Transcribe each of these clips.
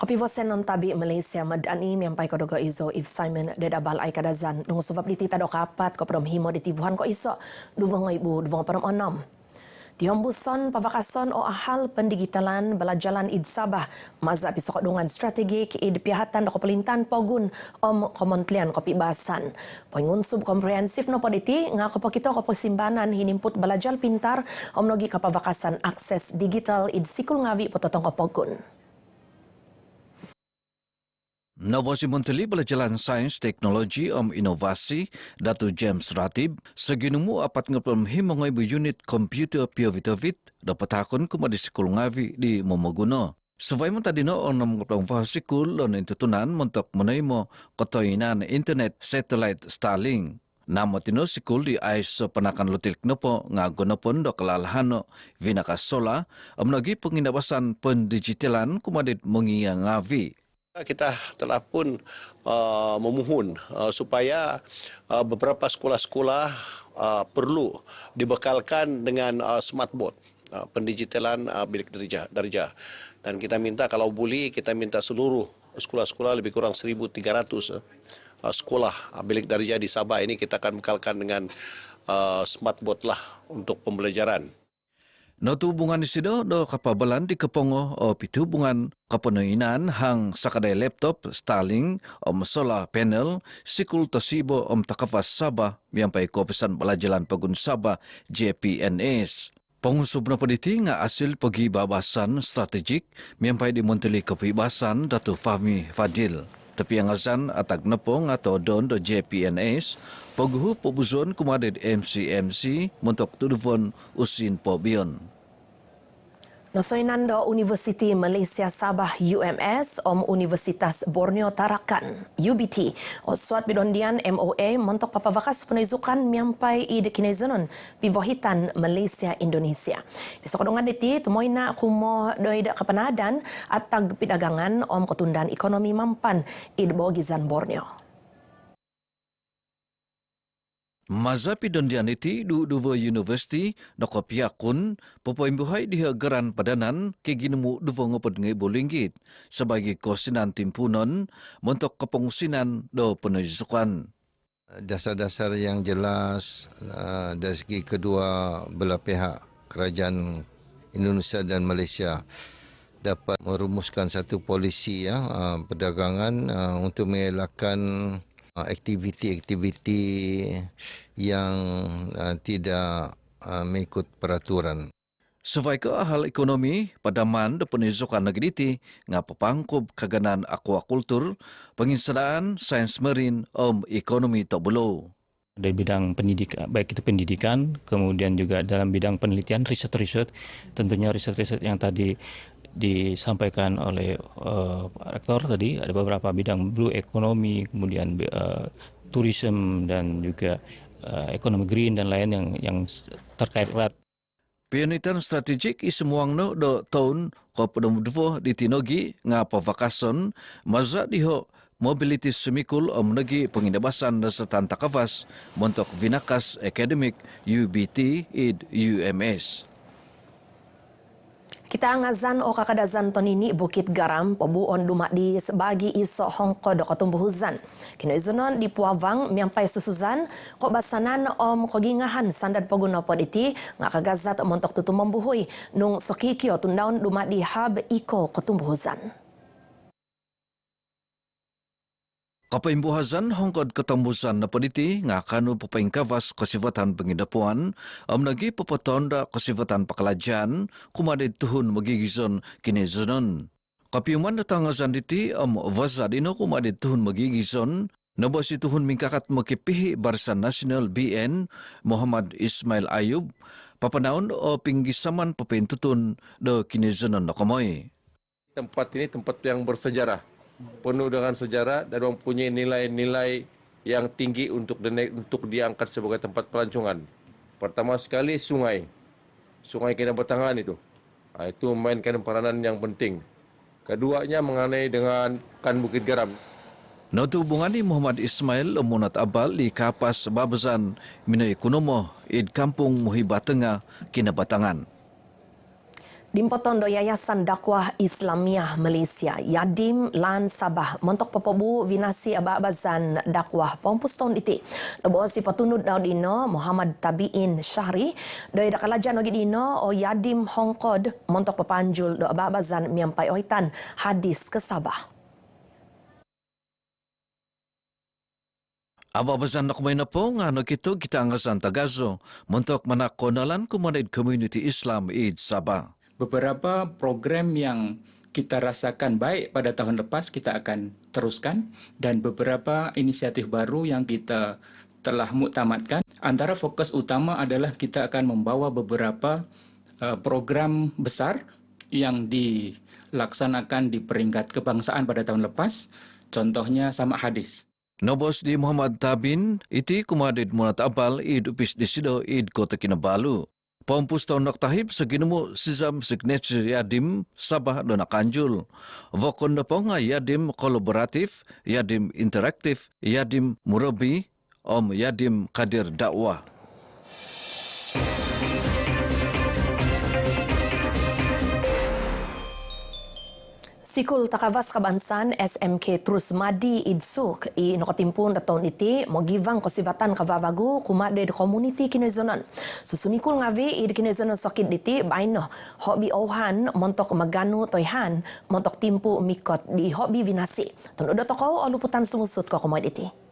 Kapivosen non tabi Malaysia madani miampai kodogo izo if Simon dedabal ay kadazan nung sebab di tita do kapat ko prom himo di tibuhan ko iso duvong ibu duvong prom onom. Tiombuson pavakason o ahal pendigitalan balajalan id Sabah maza pisok dungan strategik id pihatan do pelintan pogun om kementerian kopi basan. Pengunsub komprehensif no poditi nga kopokito koposimbanan hinimput balajal pintar om nogi kapavakasan akses digital id sikul ngawi pototong kopogun. Nabosi Menteri Belajaran Sains Teknologi Inovasi Datu James Ratib seginumu apat ngepelem himongai bu unit komputer piovitavit dapat hakun kuma di sekolah ngawi di Momoguno. Sewai mentadino onam ngepelem fasikul lon intutunan mentok menaimo kotoinan internet satellite Starlink. Namo tino sikul di ais penakan lutil knopo ngagonopon do kelalahano vinaka sola amnagi pengindabasan pendigitalan kumadit mengia ngawi. Kita telah pun memohon supaya beberapa sekolah-sekolah perlu dibekalkan dengan smartboard, pendigitalan bilik darjah. Dan kita minta kalau boleh kita minta seluruh sekolah-sekolah lebih kurang 1.300 sekolah bilik darjah di Sabah ini kita akan bekalkan dengan smartboard lah untuk pembelajaran. Notu hubungan di sido do kapabalan di kepongo o pitu hubungan kapenuinan hang sakadai laptop Starlink solar panel sikul tosibo takafas Sabah miampai kopesan belajalan pagun Sabah JPNS. Pengusub na pediti nga asil pagi babasan strategik miampai di Menteri Kebebasan Datu Fahmi Fadil. Tapi yang azan atak nepong atau don do JPNS paguhu pobuzon kumadid MCMC mentok tuduvon usin pobion. Nosoinan do Universiti Malaysia Sabah UMS Universitas Borneo Tarakan UBT oswat bidondian MOA mentok papavakas penaizukan miampai ide kinezonon pivohitan Malaysia Indonesia. Besok dongan diti temoina kumo doida kapanadan atag pidagangan ketundaan ekonomi mampan ide bogizan Borneo. Mazapi dondian iti du University doko piakun popoimbuhai di geran padanan keginemu duvo ngopod bolingit sebagai kosinan timpunon montok kepengsinan do penujukan. Dasar-dasar yang jelas dari segi kedua belah pihak kerajaan Indonesia dan Malaysia dapat merumuskan satu polisi perdagangan untuk mengelakkan aktiviti-aktiviti yang tidak mengikut peraturan. Sebagai hal ekonomi, padaman de penizukan negeri iti ngapapangkub kaganan aquakultur, penginsadaan sains marin ekonomi tobelo. Dari bidang pendidikan, baik itu pendidikan, kemudian juga dalam bidang penelitian, riset-riset, tentunya riset-riset yang tadi disampaikan oleh rektor tadi, ada beberapa bidang blue ekonomi, kemudian tourism dan juga ekonomi green dan lain yang terkait erat. Pionitan strategik isemuangno do tahun ko pedemudvo di tinogi ngapa vakason maza diho mobility semikul negi pengindabasan dasatan takafas montok vinakas akademik UBT id UMS. Kita ngazan o kakadazan tonini Bukit Garam pobuon dumak di sebagi iso hongko do katumbuhuzan. Kino izonon di Puawang miampai susuzan ko basanan kogingahan sandad poguna poditi ngakagazat montok tutu membuhui nung sokikio tundaun dumak di hub iko katumbuhuzan. Kapaimbuhazan hongkod ketembusan na pediti ngakanu pepaingkavas kesifatan pengidapuan nagi pepotonda kesifatan pakalajan kumadid tuhun magigizon kinezonon. Kapiuman datangazan diti vazadino kumadid tuhun magigizon nabasi tuhun mingkakat makipihi Barisan Nasional BN Muhammad Ismail Ayub papanaon o pinggisaman pepentutun do kinezonon nakamoi. Tempat ini tempat yang bersejarah, penuh dengan sejarah dan mempunyai nilai-nilai yang tinggi untuk diangkat sebagai tempat pelancongan. Pertama sekali sungai Kinabatangan itu memainkan peranan yang penting. Keduanya mengenai dengan kan Bukit Garam. Notu hubungani Muhammad Ismail Munat Abal di Kapas Babazan Minai Kunomo id Kampung Muhibah Tengah Kinabatangan. Dimpoton do Yayasan Dakwah Islamiah Malaysia, Yadim lan Sabah montok pepobu vinasi abazan dakwah pompuston iti. Lebo si petunut daudino Muhammad Tabiin Syahri do dakalajan ogi dino o Yadim Hongkod montok pepanjul do abazan miampai oitan hadis ke Sabah. Ababasan na kumain na po nga kito kita ngasan Tagazo montok manakonalan kumanid community Islam Eid Sabah. Beberapa program yang kita rasakan baik pada tahun lepas kita akan teruskan dan beberapa inisiatif baru yang kita telah muktamadkan. Antara fokus utama adalah kita akan membawa beberapa program besar yang dilaksanakan di peringkat kebangsaan pada tahun lepas. Contohnya sama hadis. Nobos di Muhammad Tabin iti kumadid munat abal Eid upis di sido Eid Kota Kinabalu. Pompus tahun naktahib seginemu sizam signature Yadim Sabah dan Kanjul. Vokon na po nga Yadim kolaboratif, Yadim interaktif, Yadim murabi, Yadim kadir dakwah. Sikul Takavas Kabansan SMK Terus Madi Idsuk i nakatimpun daton iti mogivang kosivatan kavavagu kumade community kinezonon. Susunikul ngavi i kinezonon sakit diti baino hobi ohan montok maganu toyhan montok timpu mikot di hobi vinasi. Tunudo toko o luputan sumusut ko komoditi.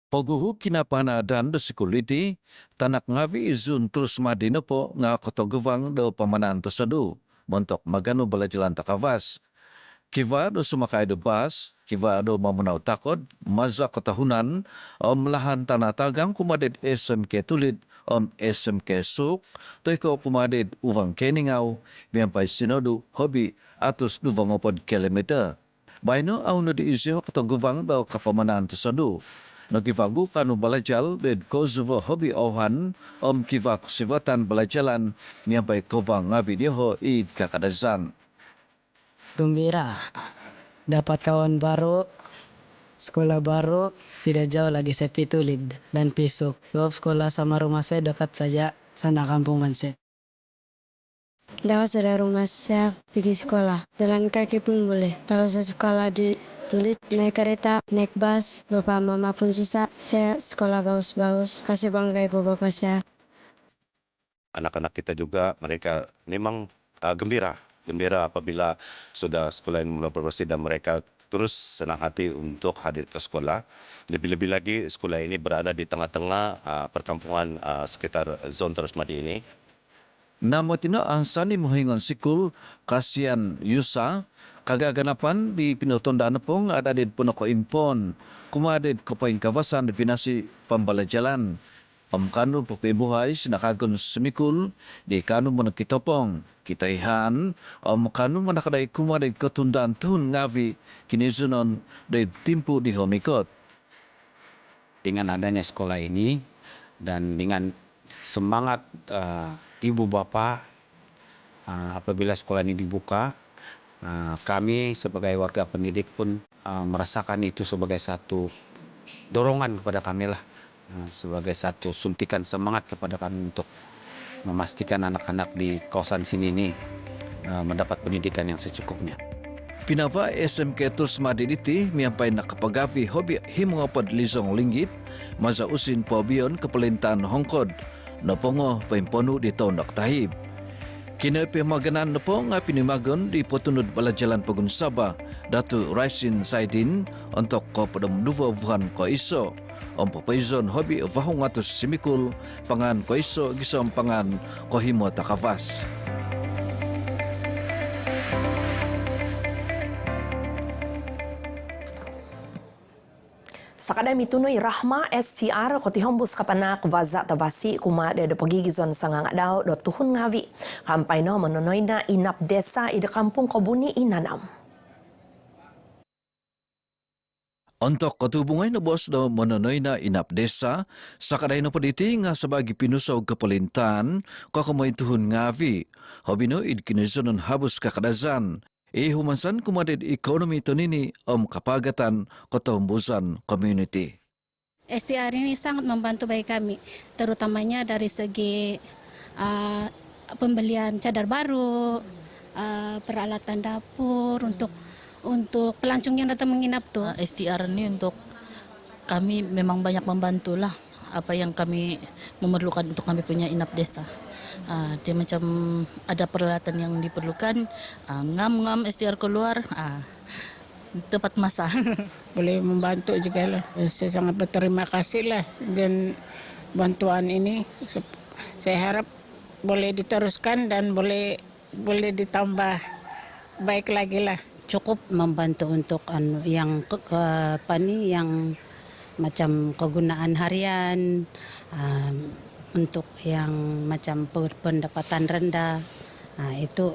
Poguhu kinapana dan do sekuliti, tanak ngavi izun terus madina po nga kotoguvang do pamanan to sadu, montok magano balajalan takavas. Kiva do sumakay do bas, kiva do mamunaw takod, maza kotahunan, lahan tanatagang kumadid SMK tulid, SMK suk, toy ko kumadid uvang keningaw, miyampay sinodu, hobi, atus duvangopod kilometer. Baino au no di isyo kotoguvang do kapamanan to sadu. Nagivagu kanu balajal bed Kosovo hobi ohan kivak sivatan balajalan niabay kovang ngavi diho id kakadazan. Gembira, dapat kawan baru, sekolah baru, tidak jauh lagi saya Tulid dan Pisuk. Sebab sekolah sama rumah saya dekat saja, sana kampung Manse. Dapat dari rumah saya pergi sekolah, jalan kaki pun boleh. Kalau saya sekolah di Tulid, naik kereta, naik bus, bapak mama pun susah. Saya sekolah bagus-bagus, kasih bangga ibu bapak saya. Anak-anak kita juga mereka memang gembira apabila sudah sekolah ini mulai beroperasi dan mereka terus senang hati untuk hadir ke sekolah. Lebih-lebih lagi sekolah ini berada di tengah-tengah perkampungan sekitar zon Terus Madi ini. Namotina ansani mohingon sikul kasian yusa kagaganapan di pinotondaan pong ada di punoko impon kumadid kopain kawasan definasi pambalajalan kanu pokpebuhay sinakagon semikul di kanu menakitopong kitaihan kanu manakadai kumadid ketundaan tuhun ngavi kinizunon dari timpu di homikot. Dengan adanya sekolah ini dan dengan semangat ibu bapak apabila sekolah ini dibuka, kami sebagai warga pendidik pun merasakan itu sebagai satu dorongan kepada kami lah, sebagai satu suntikan semangat kepada kami untuk memastikan anak-anak di kawasan sini ini mendapat pendidikan yang secukupnya. Pinava SMK Terus Madiditi miampay nakapagavi hobi himungapad lizong linggit maza usin pobion kepelintan Hongkod napongo paimponu di tahun naktahib. Kini pemaganan napo nga pinimagon di potunod balajalan Pagun Sabah Datu Raisin Saidin untuk ko padam duva vuhan ko iso papaizon hobi vahong atus simikul pangan ko iso gisom pangan ko himo takavas. Sakada mitunoy Rahma STR kotihombus kapanak vaza tabasi kuma de pagigizon sangang daw do tuhun ngavi. Kampay no manonoy na inap desa ide kampung Kobuni inanam. Untuk katubungay na bos do manonoy na inap desa, sakaday na paditi nga sabagi pinusaw kapalintan kakamay tuhun ngavi. Hobino id kinizunon habus kakadazan. Humansan kumadid ekonomi tonini kapagatan kotombusan community. STR ini sangat membantu bagi kami, terutamanya dari segi pembelian cadar baru, peralatan dapur untuk pelancong yang datang menginap tuh. STR ini untuk kami memang banyak membantu lah apa yang kami memerlukan untuk kami punya inap desa. Dia macam ada peralatan yang diperlukan, ngam STR keluar, tepat masa. Boleh membantu juga lah. Saya sangat berterima kasih lah dan bantuan ini. Saya harap boleh diteruskan dan boleh ditambah baik lagi lah. Cukup membantu untuk yang yang macam kegunaan harian, untuk yang macam pendapatan rendah, itu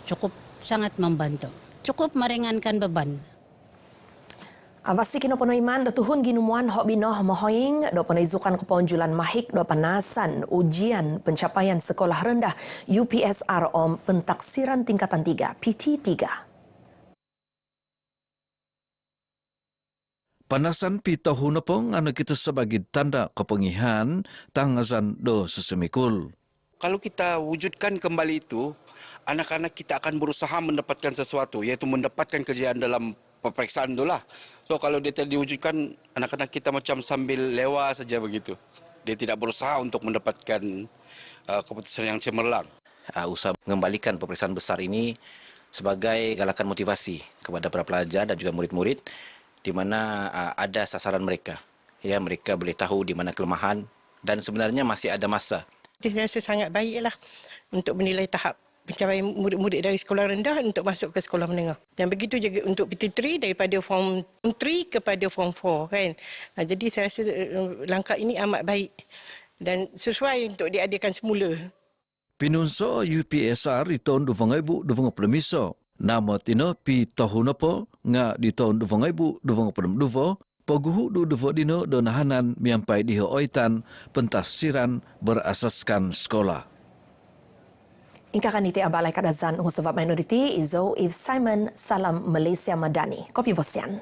cukup sangat membantu. Cukup meringankan beban. Avasi kino iman do tuhun ginumuan hok binoh mohoing do penaizukan keponjulan mahik do panasan ujian pencapaian sekolah rendah UPSR om pentaksiran tingkatan 3 PT3. Panasan pitahun pong anu kita sebagai tanda kepengihan tangazan do sesemikul. Kalau kita wujudkan kembali itu, anak-anak kita akan berusaha mendapatkan sesuatu, yaitu mendapatkan kejayaan dalam peperiksaan itulah. So kalau dia tidak diwujudkan, anak-anak kita macam sambil lewa saja begitu. Dia tidak berusaha untuk mendapatkan keputusan yang cemerlang. Usaha mengembalikan peperiksaan besar ini sebagai galakan motivasi kepada para pelajar dan juga murid-murid, di mana ada sasaran mereka. Ya, mereka boleh tahu di mana kelemahan dan sebenarnya masih ada masa. Saya rasa sangat baiklah untuk menilai tahap pencapaian murid-murid dari sekolah rendah untuk masuk ke sekolah menengah. Dan begitu juga untuk PT3 daripada form 3 kepada form 4 kan. Jadi saya rasa langkah ini amat baik dan sesuai untuk diadakan semula. Pinunso UPSR di tahun 2020 nama tino pi tahun apa nga di tahun 2022 paguhu du dino donahanan miampai di hoitan pentafsiran berasaskan sekolah. Ingka kaniti abalai kadazan ngusubab minority Izo If Simon Salam Malaysia Madani. Kopi Vosian.